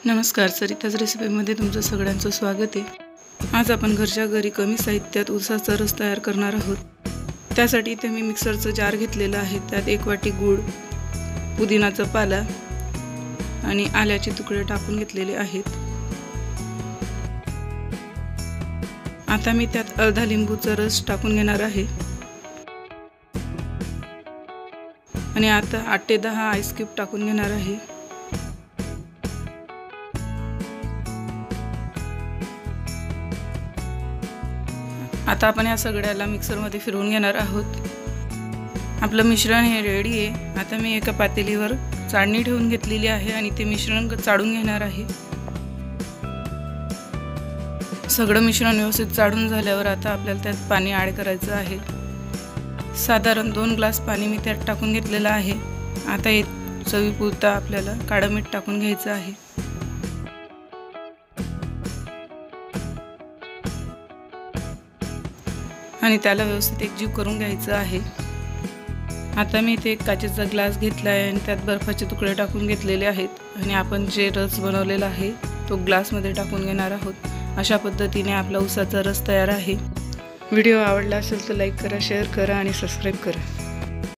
नमस्कार, सरिताज रेसिपीमध्ये तुमचं सगळ्यांचं स्वागत आहे। आज आपण घरच्या घरी कमी साहित्यात ऊसाचा रस तयार करणार आहोत। त्यासाठी इथे मी मिक्सरचं जार घेतलेलं आहे। त्यात 1 वाटी गूळ, पुदिनाचा पाला आणि आल्याचे तुकडे टाकून घेतलेले आहेत। आता मी त्यात अर्धा लिंबूचा रस टाकून घेणार आहे आणि आता 8 ते 10 आईस क्यूब टाकून घेणार आहे। आता आपण या सगळ्याला मिक्सर मध्ये फिरवून घेणार आहोत। आपलं मिश्रण हे रेडी आहे। आता मी एका पातेलीवर चाळणी ठेवून घेतलेली आहे आणि ते मिश्रण चाळून घेणार आहे। सगळं मिश्रण व्यवस्थित चाळून झाल्यावर आता आपल्याला त्यात पाणी ऍड करायचं आहे। साधारण 2 ग्लास पाणी मी त्यात टाकून घेतलेलं आहे। आता हे चवीपुरता आपल्याला काळं मीठ टाकून घ्यायचं आहे आणि त्याला व्यवस्थित एकजीव करून घ्यायचं आहे। आता मी इथे एक काचेचा ग्लास घेतला आहे आणि त्यात बर्फाचे तुकडे टाकून घेतलेले आहेत आणि आपण जे रस बनवलेला आहे तो ग्लास मध्ये टाकून घेणार आहोत। अशा पद्धतीने आपला ऊसाचा रस तयार आहे। व्हिडिओ आवडला असेल तर लाईक करा, शेअर करा आणि सबस्क्राइब करा।